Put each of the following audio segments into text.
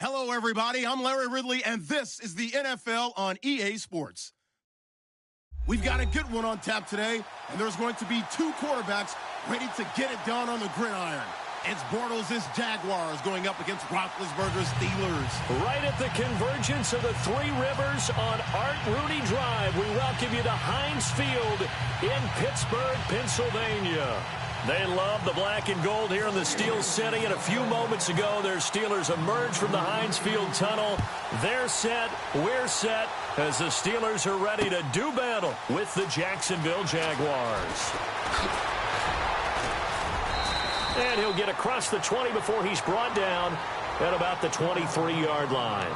Hello, everybody. I'm Larry Ridley, and this is the NFL on EA Sports. We've got a good one on tap today, and there's going to be two quarterbacks ready to get it done on the gridiron. It's Bortles' Jaguars going up against Roethlisberger's Steelers. Right at the convergence of the Three Rivers on Art Rooney Drive, we welcome you to Heinz Field in Pittsburgh, Pennsylvania. They love the black and gold here in the Steel City, and a few moments ago, their Steelers emerged from the Heinz Field tunnel. They're set, we're set, as the Steelers are ready to do battle with the Jacksonville Jaguars. And he'll get across the 20 before he's brought down at about the 23-yard line.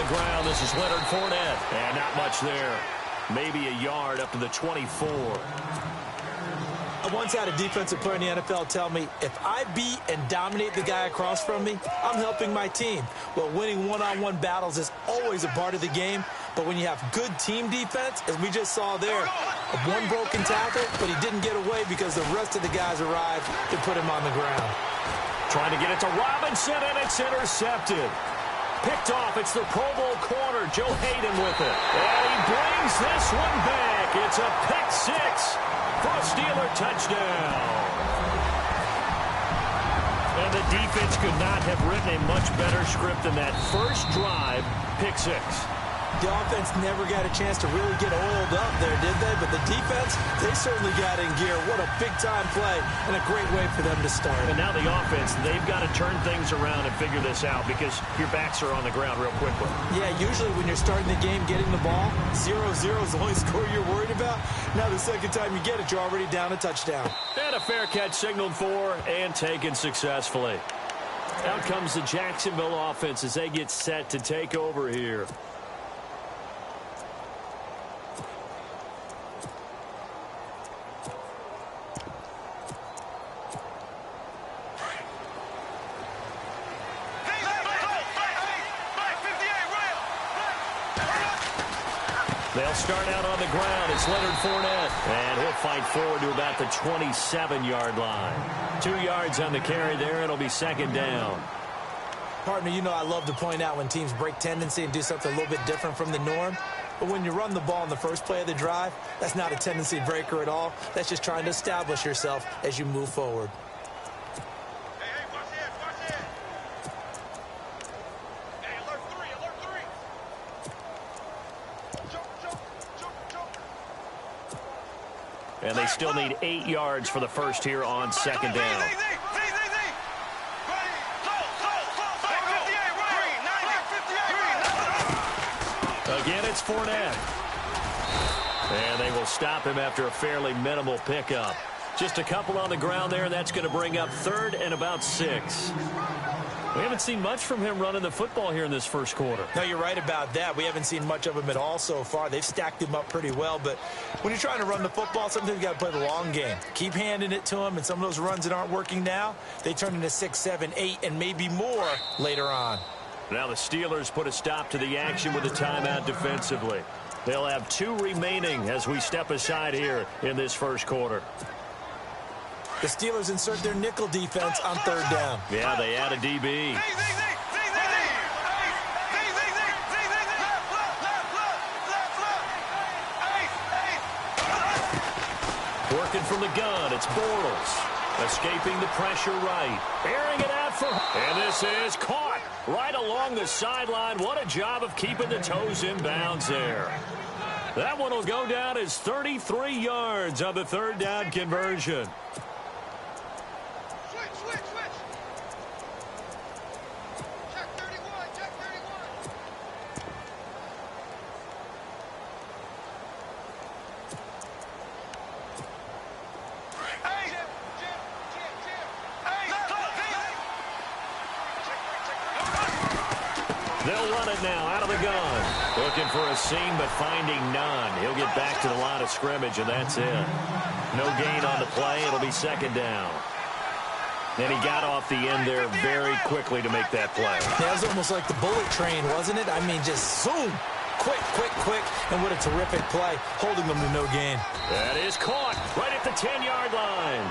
Ground. This is Leonard Fournette, and not much there. Maybe a yard up to the 24. I once had a defensive player in the NFL tell me, if I beat and dominate the guy across from me, I'm helping my team. Well, winning one-on-one battles is always a part of the game, but when you have good team defense, as we just saw there, one broken tackle, but he didn't get away because the rest of the guys arrived to put him on the ground. Trying to get it to Robinson, and it's intercepted. Picked off. It's the Pro Bowl corner, Joe Hayden with it. And he brings this one back. It's a pick six for a Steeler touchdown. And the defense could not have written a much better script than that first drive, pick six. The offense never got a chance to really get oiled up there, did they? But the defense, they certainly got in gear. What a big-time play and a great way for them to start. And now the offense, they've got to turn things around and figure this out because your backs are on the ground real quickly. Yeah, usually when you're starting the game, getting the ball, 0-0 is the only score you're worried about. Now the second time you get it, you're already down a touchdown. And a fair catch signaled for and taken successfully. Out comes the Jacksonville offense as they get set to take over here. They'll start out on the ground. It's Leonard Fournette. And he'll fight forward to about the 27-yard line. 2 yards on the carry there. It'll be second down. Partner, you know I love to point out when teams break tendency and do something a little bit different from the norm. But when you run the ball in the first play of the drive, that's not a tendency breaker at all. That's just trying to establish yourself as you move forward. And they still need 8 yards for the first here on second down. Again, it's Fournette. And they will stop him after a fairly minimal pickup. Just a couple on the ground there, and that's going to bring up third and about 6. We haven't seen much from him running the football here in this first quarter. No, you're right about that. We haven't seen much of him at all so far. They've stacked him up pretty well, but when you're trying to run the football, sometimes you got to play the long game. Keep handing it to him, and some of those runs that aren't working now, they turn into 6, 7, 8, and maybe more later on. Now the Steelers put a stop to the action with a timeout defensively. They'll have 2 remaining as we step aside here in this first quarter. The Steelers insert their nickel defense on third down. Yeah, they add a DB. Working from the gun, it's Bortles. Escaping the pressure right. Airing it out for... And this is caught right along the sideline. What a job of keeping the toes in bounds there. That one will go down as 33 yards on the third down conversion. They'll run it now out of the gun. Looking for a seam, but finding none. He'll get back to the line of scrimmage, and that's it. No gain on the play. It'll be second down. And he got off the end there very quickly to make that play. Yeah, it was almost like the bullet train, wasn't it? I mean, just zoom. Quick, quick, quick. And what a terrific play, holding them to no gain. That is caught right at the 10-yard line.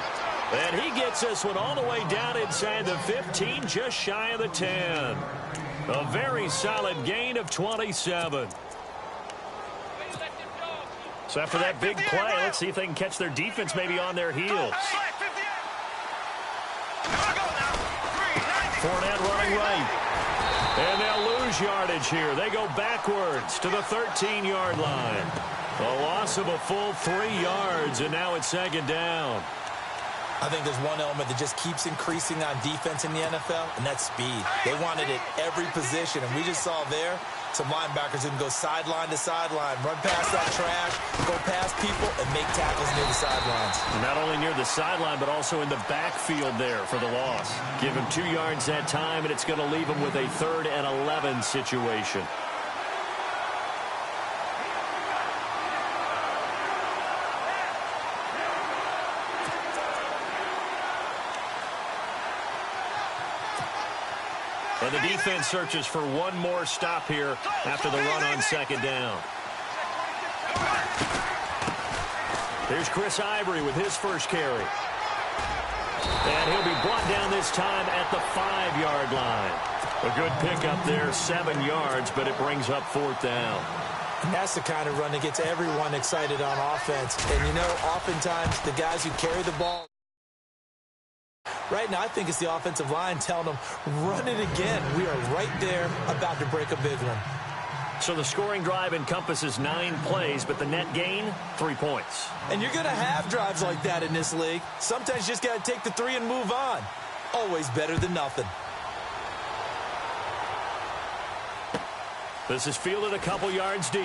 And he gets this one all the way down inside the 15, just shy of the 10. A very solid gain of 27. So after that big play, let's see if they can catch their defense maybe on their heels. Fournette running right. And they'll lose yardage here. They go backwards to the 13-yard line. A loss of a full 3 yards, and now it's second down. I think there's one element that just keeps increasing on defense in the NFL, and that's speed. They want it at every position, and we just saw there some linebackers who can go sideline to sideline, run past that trash, go past people, and make tackles near the sidelines. Not only near the sideline, but also in the backfield there for the loss. Give him 2 yards that time, and it's going to leave him with a 3rd and 11 situation. And the defense searches for one more stop here after the run on second down. Here's Chris Ivory with his first carry. And he'll be brought down this time at the 5-yard line. A good pickup there, 7 yards, but it brings up 4th down. And that's the kind of run that gets everyone excited on offense. And, you know, oftentimes the guys who carry the ball, right now, I think it's the offensive line telling them, run it again. We are right there about to break a big one. So the scoring drive encompasses 9 plays, but the net gain, 3 points. And you're going to have drives like that in this league. Sometimes you just got to take the 3 and move on. Always better than nothing. This is fielded a couple yards deep.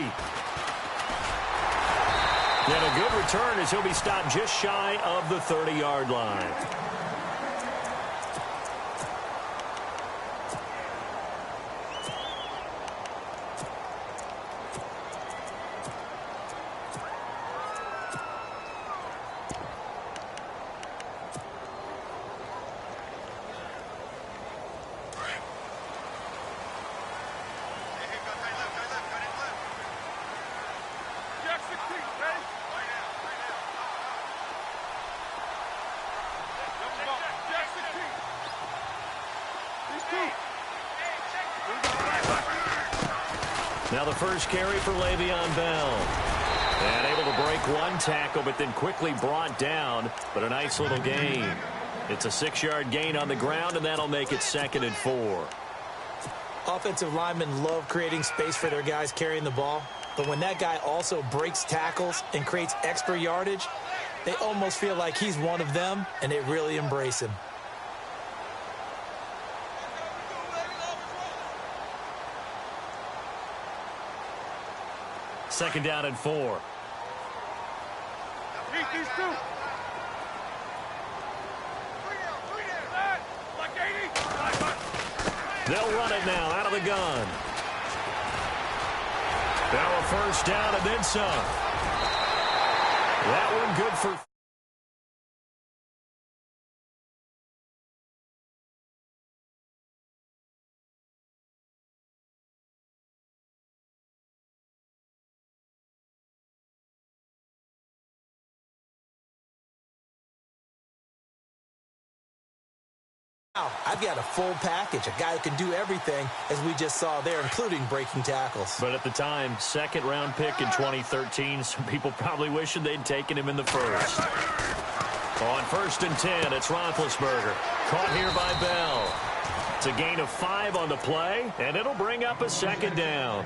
And a good return as he'll be stopped just shy of the 30-yard line. Now the first carry for Le'Veon Bell. And able to break one tackle, but then quickly brought down. But a nice little gain. It's a 6-yard gain on the ground, and that'll make it 2nd and 4. Offensive linemen love creating space for their guys carrying the ball. But when that guy also breaks tackles and creates extra yardage, they almost feel like he's one of them, and they really embrace him. Second down and 4. They'll run it now out of the gun. Now a first down and then some. That one good for... Now, I've got a full package, a guy who can do everything, as we just saw there, including breaking tackles. But at the time, 2nd-round pick in 2013, some people probably wishing they'd taken him in the first. On 1st and 10, it's Roethlisberger. Caught here by Bell. It's a gain of 5 on the play, and it'll bring up a 2nd down.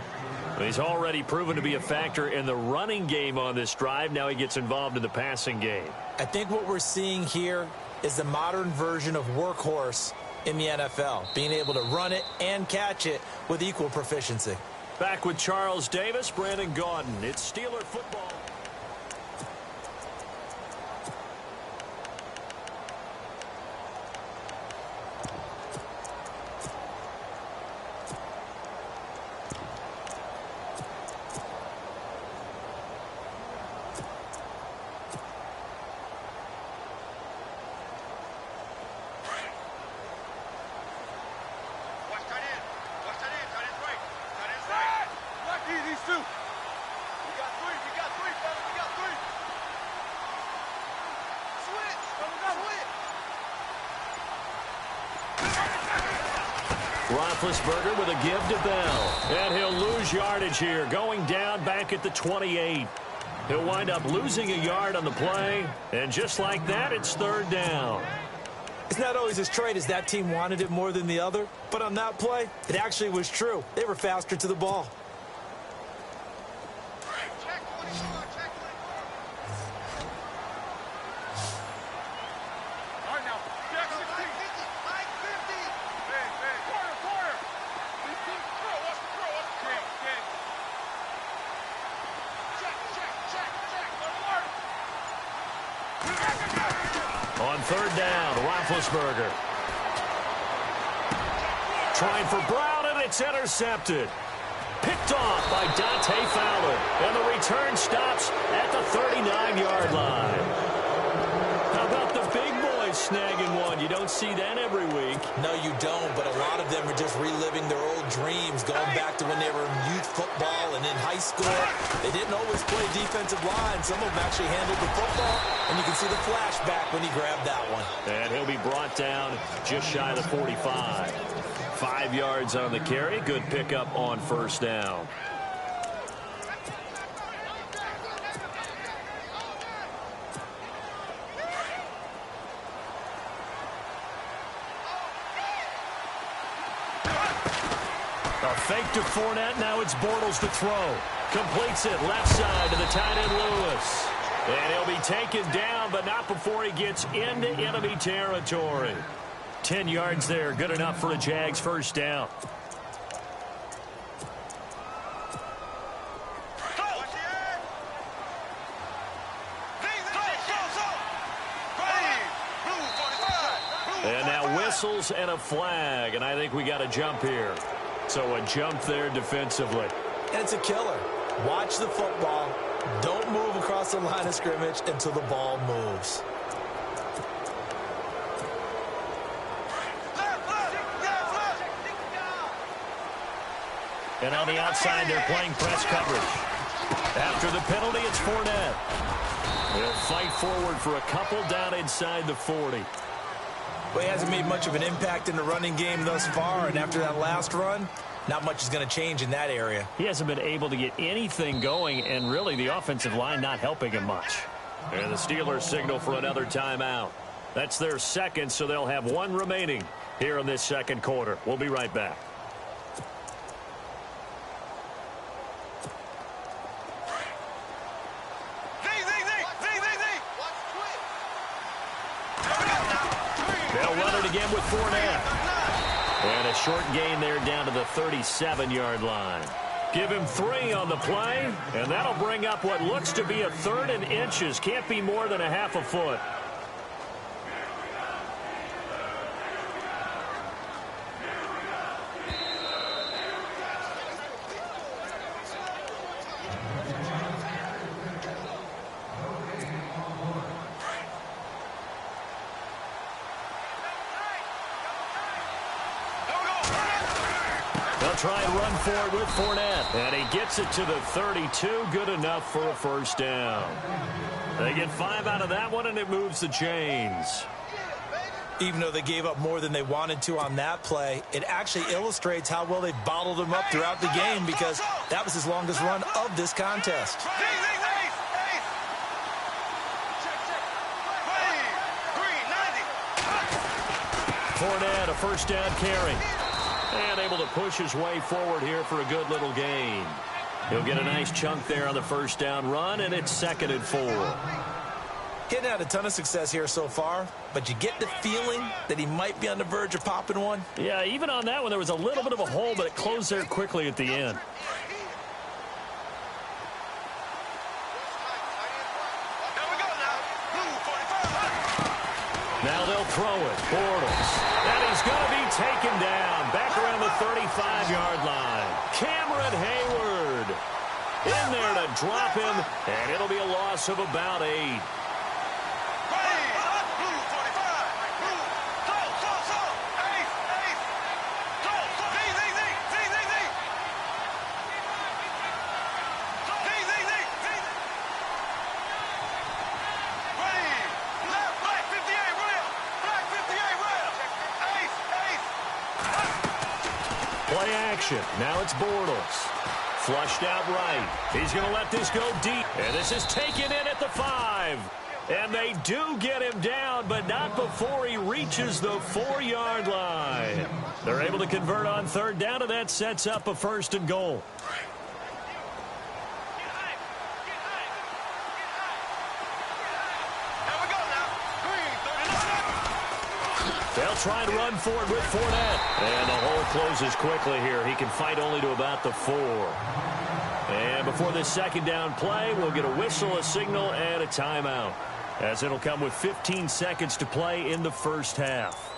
He's already proven to be a factor in the running game on this drive. Now he gets involved in the passing game. I think what we're seeing here is the modern version of workhorse in the NFL, being able to run it and catch it with equal proficiency. Back with Charles Davis, Brandon Gaudin. It's Steeler football. Roethlisberger with a give to Bell. And he'll lose yardage here, going down back at the 28. He'll wind up losing a yard on the play. And just like that, it's third down. It's not always as straight as that team wanted it more than the other. But on that play, it actually was true. They were faster to the ball. On third down, Roethlisberger. Trying for Brown, and it's intercepted. Picked off by Dante Fowler. And the return stops at the 39-yard line. How about the big boys snagging one? You don't see that every week. No, you don't, but a lot of them are just reliving their old dreams, going back to when they were in youth football and in high school. They didn't always play defensive line. Some of them actually handled the football, and you can see the flashback when he grabbed that one. And he'll be brought down just shy of the 45. 5 yards on the carry. Good pickup on first down. A fake to Fournette. Now it's Bortles to throw. Completes it left side to the tight end Lewis. And he'll be taken down, but not before he gets into enemy territory. 10 yards there. Good enough for a Jags first down. And now whistles and a flag, and I think we got a jump here. So a jump there defensively. And it's a killer. Watch the football. Don't move across the line of scrimmage until the ball moves. And on the outside, they're playing press coverage. After the penalty, it's Fournette. They'll fight forward for a couple down inside the 40. Well, he hasn't made much of an impact in the running game thus far, and after that last run, not much is going to change in that area. He hasn't been able to get anything going, and really the offensive line not helping him much. And the Steelers signal for another timeout. That's their second, so they'll have one remaining here in this second quarter. We'll be right back. They'll run it again with Fournette. And a short gain there down to the 37-yard line. Give him 3 on the play, and that'll bring up what looks to be a third and inches. Can't be more than a half a foot. Try and run for it with Fournette. And he gets it to the 32. Good enough for a first down. They get 5 out of that one, and it moves the chains. Even though they gave up more than they wanted to on that play, it actually illustrates how well they bottled him up throughout the game, because that was his longest run of this contest. Fournette, a first down carry. And able to push his way forward here for a good little gain. He'll get a nice chunk there on the first down run, and it's 2nd and 4. Getting had a ton of success here so far, but you get the feeling that he might be on the verge of popping one. Yeah, even on that one, there was a little bit of a hole, but it closed there quickly at the end. Now they'll throw it. Bortles. And he's going to be taken down. Back around the 35-yard line. Cameron Hayward in there to drop him. And it'll be a loss of about 8. action. Now it's Bortles. Flushed out right. He's going to let this go deep. And this is taken in at the 5. And they do get him down, but not before he reaches the 4-yard line. They're able to convert on third down, and that sets up a 1st and goal. They'll try and run for it with Fournette. And the hole closes quickly here. He can fight only to about the 4. And before this 2nd down play, we'll get a whistle, a signal, and a timeout, as it'll come with 15 seconds to play in the 1st half.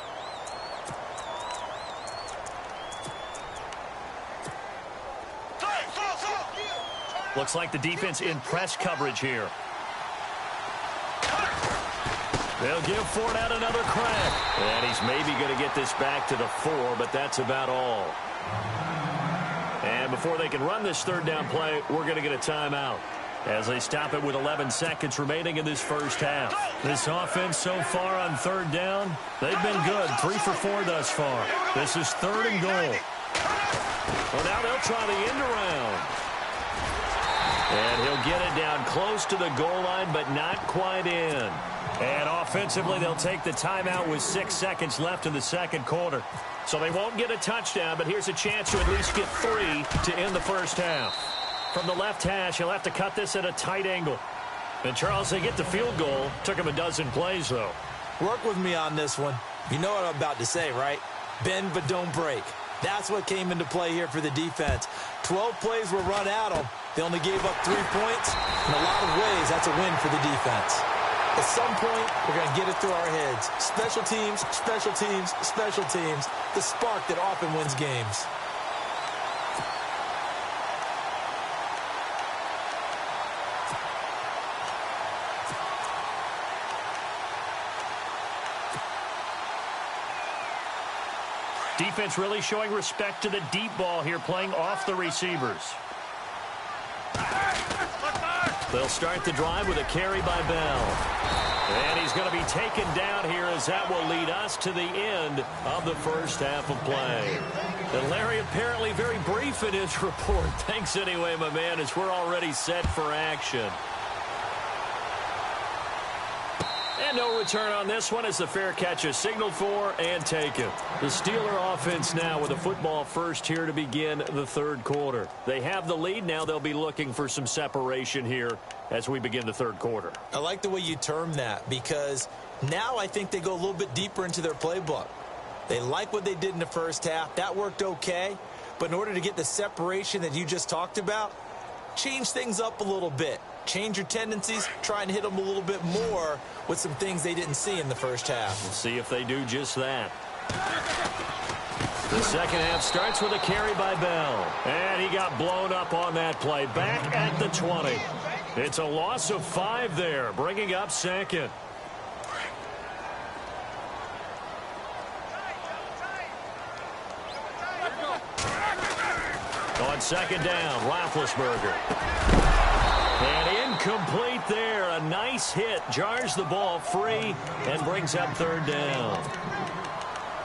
Looks like the defense in press coverage here. They'll give Fournette another crack. And he's maybe going to get this back to the 4, but that's about all. And before they can run this 3rd down play, we're going to get a timeout, as they stop it with 11 seconds remaining in this 1st half. This offense so far on 3rd down, they've been good. 3 for 4 thus far. This is 3rd and goal. Well, now they'll try the end around. And he'll get it down close to the goal line, but not quite in. And offensively, they'll take the timeout with 6 seconds left in the 2nd quarter. So they won't get a touchdown, but here's a chance to at least get 3 to end the 1st half. From the left hash, he'll have to cut this at a tight angle. And, Charles, they get the field goal. Took him a dozen plays, though. Work with me on this one. You know what I'm about to say, right? Bend but don't break. That's what came into play here for the defense. 12 plays were run at them. They only gave up 3 points. In a lot of ways, that's a win for the defense. At some point, we're going to get it through our heads. Special teams, special teams, special teams. The spark that often wins games. Defense really showing respect to the deep ball here, playing off the receivers. They'll start the drive with a carry by Bell. And he's going to be taken down here, as that will lead us to the end of the 1st half of play. And Larry apparently very brief in his report. Thanks anyway, my man, as we're already set for action. And no return on this one, as the fair catch is signaled for and taken. The Steeler offense now with a football first here to begin the 3rd quarter. They have the lead. Now they'll be looking for some separation here as we begin the 3rd quarter. I like the way you term that, because now I think they go a little bit deeper into their playbook. They like what they did in the 1st half. That worked okay. But in order to get the separation that you just talked about, change things up a little bit. Change your tendencies, try and hit them a little bit more with some things they didn't see in the 1st half. We'll see if they do just that. The 2nd half starts with a carry by Bell. And he got blown up on that play. Back at the 20. It's a loss of 5 there, bringing up 2nd. On 2nd down, Roethlisberger. And incomplete there. A nice hit. Jars the ball free and brings up 3rd down.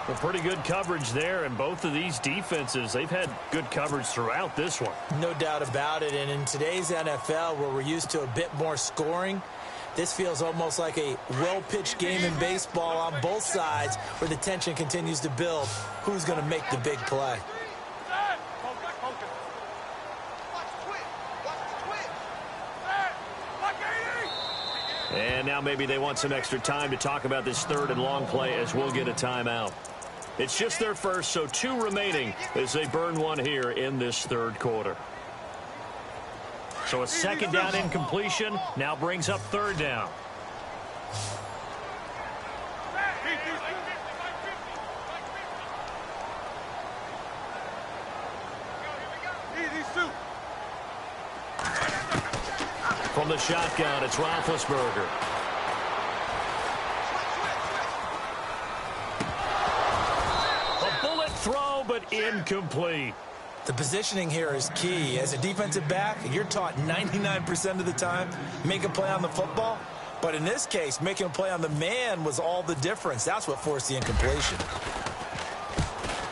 Well, pretty good coverage there, and both of these defenses, they've had good coverage throughout this one. No doubt about it. And in today's NFL, where we're used to a bit more scoring, this feels almost like a well-pitched game in baseball on both sides, where the tension continues to build. Who's going to make the big play? And now maybe they want some extra time to talk about this 3rd and long play, as we'll get a timeout. It's just their first, so 2 remaining as they burn one here in this 3rd quarter. So a 2nd down incompletion now brings up 3rd down. From the shotgun, it's Roethlisberger. A bullet throw, but incomplete. The positioning here is key. As a defensive back, you're taught 99% of the time, make a play on the football. But in this case, making a play on the man was all the difference. That's what forced the incompletion.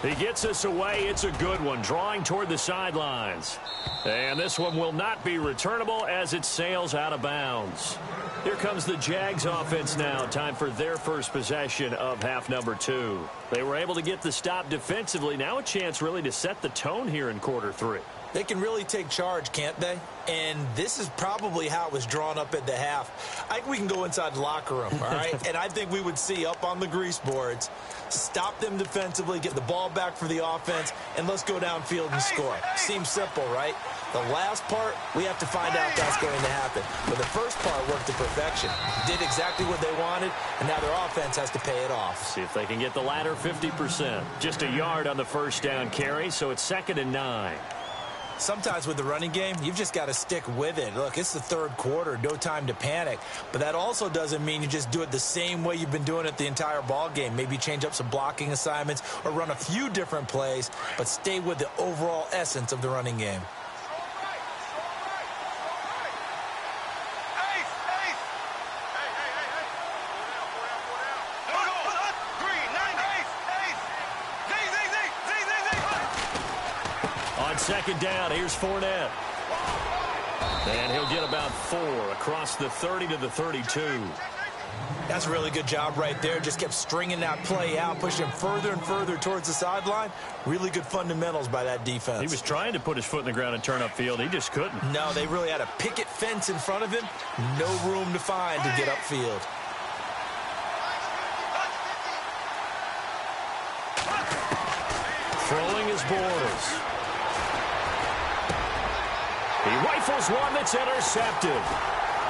He gets us away. It's a good one, drawing toward the sidelines. And this one will not be returnable as it sails out of bounds. Here comes the Jags offense now. Time for their first possession of half number 2. They were able to get the stop defensively. Now a chance really to set the tone here in quarter 3. They can really take charge, can't they? And this is probably how it was drawn up at the half. I think we can go inside the locker room, all right? And I think we would see up on the grease boards, stop them defensively, get the ball back for the offense, and let's go downfield and score. Seems simple, right? The last part, we have to find out if that's going to happen. But the first part worked to perfection. Did exactly what they wanted, and now their offense has to pay it off. See if they can get the latter 50%. Just a yard on the first down carry, so it's 2nd and 9. Sometimes with the running game, you've just got to stick with it. Look, it's the third quarter, no time to panic. But that also doesn't mean you just do it the same way you've been doing it the entire ball game. Maybe change up some blocking assignments or run a few different plays, but stay with the overall essence of the running game. Second down, here's Fournette. And he'll get about 4 across the 30 to the 32. That's a really good job right there. Just kept stringing that play out, pushing further and further towards the sideline. Really good fundamentals by that defense. He was trying to put his foot in the ground and turn upfield. He just couldn't. No, they really had a picket fence in front of him. No room to find to get upfield. Throwing his Bortles. He rifles one that's intercepted.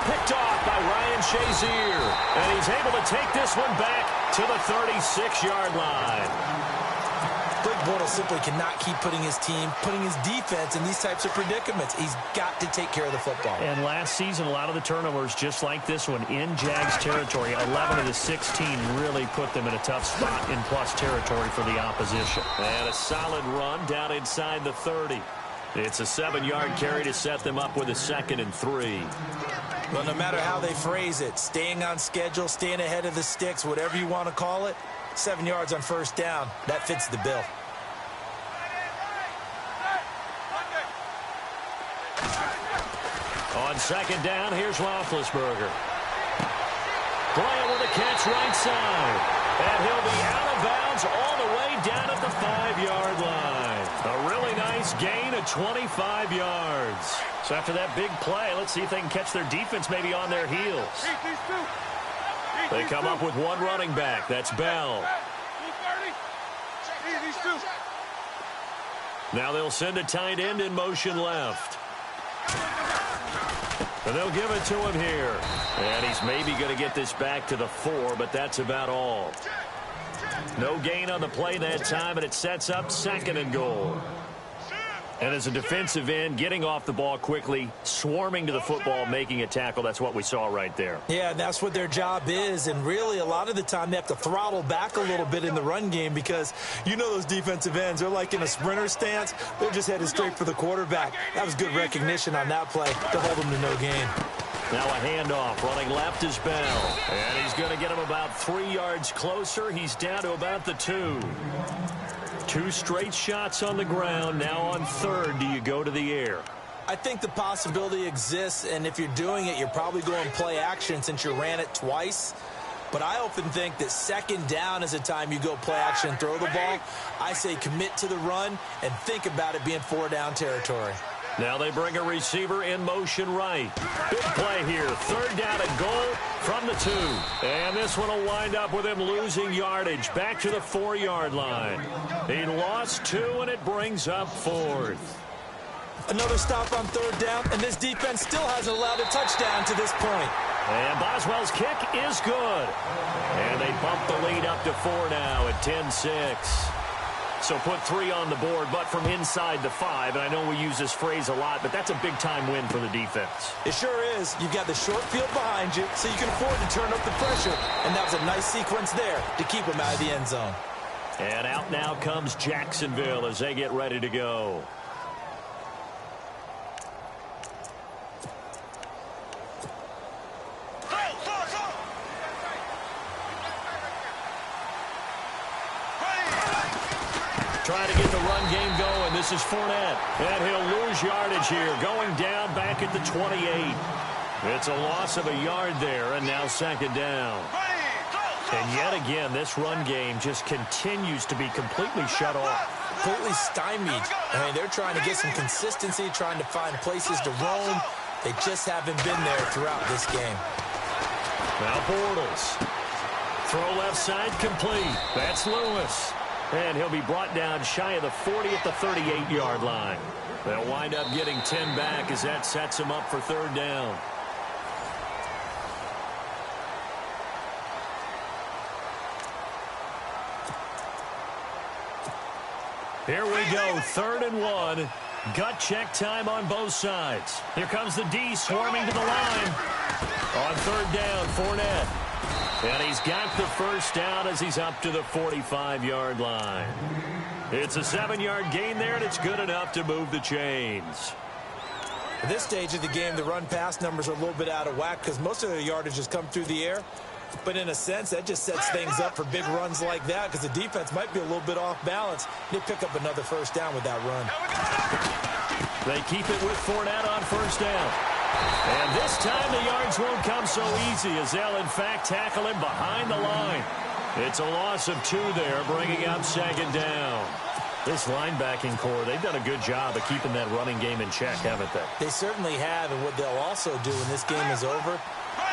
Picked off by Ryan Shazier. And he's able to take this one back to the 36-yard line. Blake Bortles simply cannot keep putting his team, putting his defense in these types of predicaments. He's got to take care of the football. And last season, a lot of the turnovers, just like this one, in Jags territory, 11 of the 16 really put them in a tough spot in plus territory for the opposition. And a solid run down inside the 30. It's a 7-yard carry to set them up with a 2nd and 3. Well, no matter how they phrase it, staying on schedule, staying ahead of the sticks, whatever you want to call it, 7 yards on first down, that fits the bill. On 2nd down, here's Roethlisberger. Bryant with a catch right side. And he'll be out of bounds all the way down at the 5-yard line. A really nice gain of 25 yards. So after that big play, let's see if they can catch their defense maybe on their heels. They come up with one running back. That's Bell. Now they'll send a tight end in motion left. And they'll give it to him here. And he's maybe going to get this back to the 4, but that's about all. No gain on the play that time, and it sets up 2nd and goal. And as a defensive end, getting off the ball quickly, swarming to the football, making a tackle, that's what we saw right there. Yeah, that's what their job is. And really, a lot of the time, they have to throttle back a little bit in the run game because you know those defensive ends, they're like in a sprinter stance. They're just headed straight for the quarterback. That was good recognition on that play to hold them to no gain. Now a handoff. Running left is Bell. And he's going to get him about 3 yards closer. He's down to about the 2. 2 straight shots on the ground. Now on 3rd, do you go to the air? I think the possibility exists, and if you're doing it, you're probably going play action since you ran it twice. But I often think that 2nd down is the time you go play action and throw the ball. I say commit to the run and think about it being 4-down territory. Now they bring a receiver in motion right. Big play here. 3rd down and goal from the 2. And this one will wind up with him losing yardage back to the 4-yard line. He lost 2, and it brings up 4th. Another stop on 3rd down, and this defense still hasn't allowed a touchdown to this point. And Boswell's kick is good. And they bump the lead up to 4 now at 10-6. So put 3 on the board, but from inside the 5. And I know we use this phrase a lot, but that's a big-time win for the defense. It sure is. You've got the short field behind you, so you can afford to turn up the pressure. And that was a nice sequence there to keep them out of the end zone. And out now comes Jacksonville as they get ready to go. try to get the run game going. This is Fournette. And he'll lose yardage here, going down back at the 28. It's a loss of a yard there, and now second down. And yet again, this run game just continues to be completely shut off. Completely stymied. I mean, they're trying to get some consistency, trying to find places to roam. They just haven't been there throughout this game. Now Bortles. Throw left side complete. That's Lewis. And he'll be brought down shy of the 40 at the 38-yard line. They'll wind up getting 10 back as that sets him up for third down. Here we go, 3rd and 1. Gut check time on both sides. Here comes the D swarming to the line. On third down, Fournette. And he's got the first down as he's up to the 45-yard line. It's a 7-yard gain there, and it's good enough to move the chains. At this stage of the game, the run-pass numbers are a little bit out of whack because most of their yardage has come through the air. But in a sense, that just sets things up for big runs like that because the defense might be a little bit off balance. They pick up another first down with that run. They keep it with Fournette on first down. And this time the yards won't come so easy as they'll, in fact, tackle him behind the line. It's a loss of 2 there, bringing up second down. This linebacking core, they've done a good job of keeping that running game in check, haven't they? They certainly have, and what they'll also do when this game is over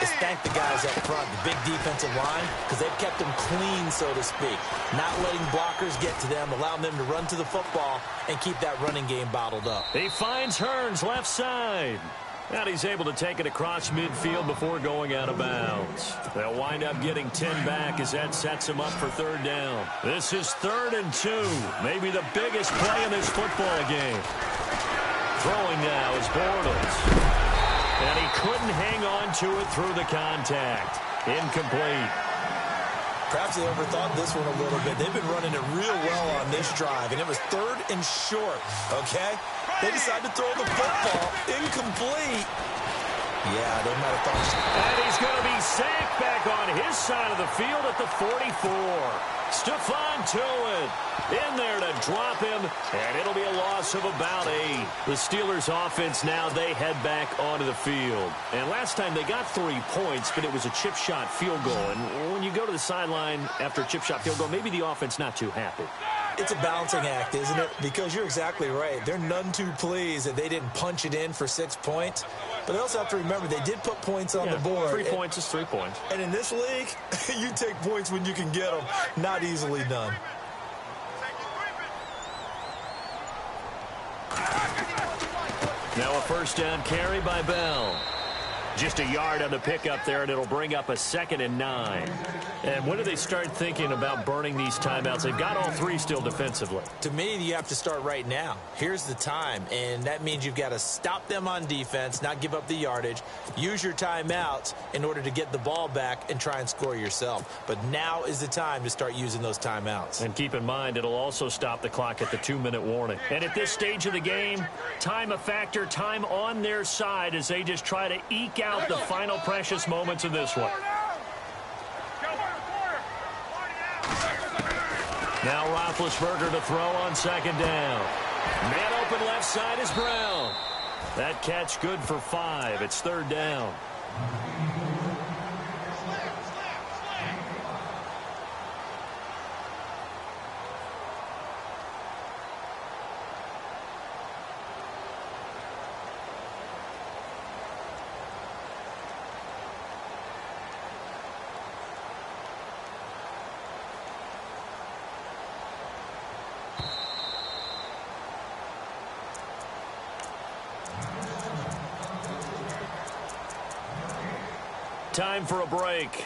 is thank the guys up front, the big defensive line, because they've kept them clean, so to speak. Not letting blockers get to them, allowing them to run to the football and keep that running game bottled up. He finds Hearns left side. And he's able to take it across midfield before going out of bounds. They'll wind up getting 10 back as that sets him up for third down. This is 3rd and 2. Maybe the biggest play in this football game. Throwing now is Bortles. And he couldn't hang on to it through the contact. Incomplete. Perhaps they overthought this one a little bit. They've been running it real well on this drive, and it was 3rd and short, okay? They decided to throw the football. Incomplete. Yeah, they might have thought. And he's going to be sacked back on his side of the field at the 44. Stephon Tuitt in there to drop him, and it'll be a loss of about 8. The Steelers offense now, they head back onto the field. And last time they got 3 points, but it was a chip shot field goal. And when you go to the sideline after a chip shot field goal, maybe the offense not too happy. It's a balancing act, isn't it? Because you're exactly right. They're none too pleased that they didn't punch it in for 6 points. But they also have to remember they did put points on the board. 3 points is 3 points. And in this league, you take points when you can get them. Not easily done. Now a first down carry by Bell. Just a yard on the pickup there, and it'll bring up a 2nd and 9. And when do they start thinking about burning these timeouts? They've got all 3 still defensively. To me, you have to start right now. Here's the time, and that means you've got to stop them on defense, not give up the yardage, use your timeouts in order to get the ball back and try and score yourself. But now is the time to start using those timeouts. And keep in mind, it'll also stop the clock at the 2-minute warning. And at this stage of the game, time a factor, time on their side as they just try to eke out the final precious moments of this one. Now Roethlisberger to throw on second down. Man open left side is Brown. That catch good for 5. It's third down. Time for a break.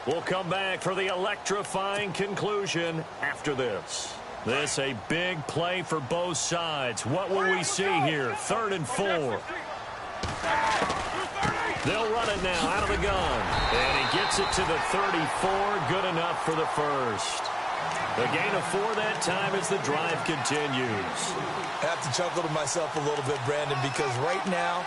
We'll come back for the electrifying conclusion after this. This a big play for both sides. What will we see here? 3rd and 4. They'll run it now out of the gun. And he gets it to the 34. Good enough for the first. The gain of 4 that time as the drive continues. I have to chuckle to myself a little bit, Brandon, because right now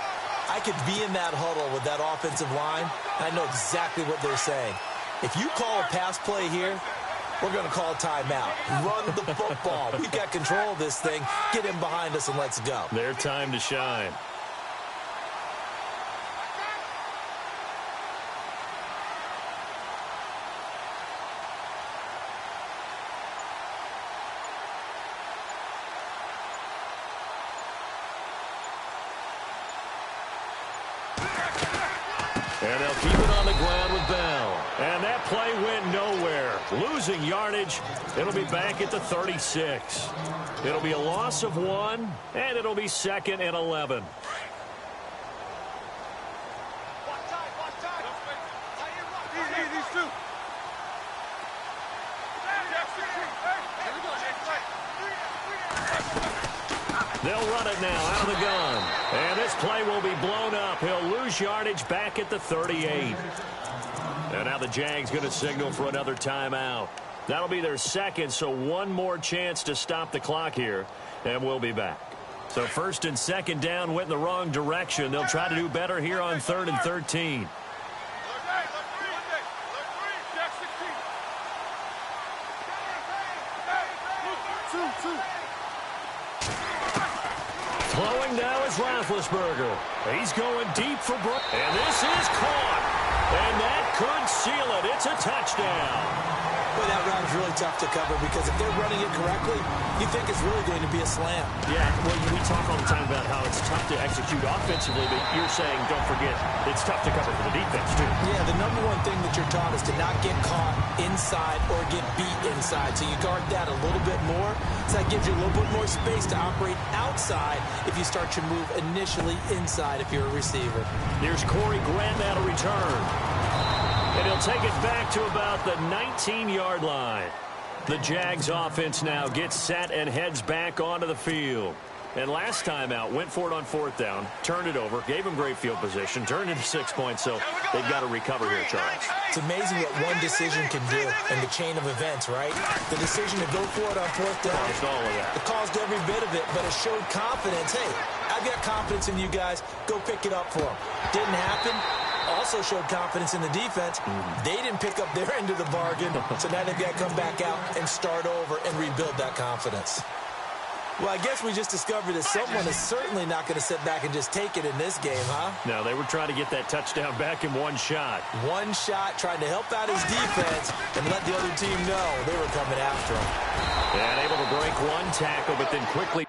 I could be in that huddle with that offensive line, and I know exactly what they're saying. If you call a pass play here, we're going to call a timeout. Run the football. We've got control of this thing. Get him behind us and let's go. Their time to shine. And they'll keep it on the ground with Bell. And that play went nowhere. Losing yardage. It'll be back at the 36. It'll be a loss of 1, and it'll be 2nd and 11. They'll run it now out of the gun. And this play will be blown up. He'll lose yardage back at the 38. And now the Jags going to signal for another timeout. That'll be their second, so one more chance to stop the clock here. And we'll be back. So 1st and 2nd down went in the wrong direction. They'll try to do better here on 3rd and 13. Throwing now is Roethlisberger. He's going deep for Brook. And this is caught. And that could seal it. It's a touchdown. Well, that route is really tough to cover because if they're running it correctly, you think it's really going to be a slam. Yeah, well, we talk all the time about how it's tough to execute offensively, but you're saying, don't forget, it's tough to cover for the defense, too. Yeah, the number one thing that you're taught is to not get caught inside or get beat inside. So you guard that a little bit more. So that gives you a little bit more space to operate outside if you start your move initially inside if you're a receiver. Here's Corey Grant now to return. And he'll take it back to about the 19-yard line. The Jags offense now gets set and heads back onto the field. And last time out, went for it on 4th down, turned it over, gave him great field position, turned into 6 points, so they've got to recover here, Charles. It's amazing what one decision can do in the chain of events, right? The decision to go for it on 4th down. Caused all of that. It caused every bit of it, but it showed confidence. Hey, I've got confidence in you guys. Go pick it up for them. Didn't happen. Also showed confidence in the defense. They didn't pick up their end of the bargain, so now they've got to come back out and start over and rebuild that confidence. Well, I guess we just discovered that someone is certainly not going to sit back and just take it in this game, huh? No, they were trying to get that touchdown back in one shot. One shot, trying to help out his defense and let the other team know they were coming after him. And able to break one tackle, but then quickly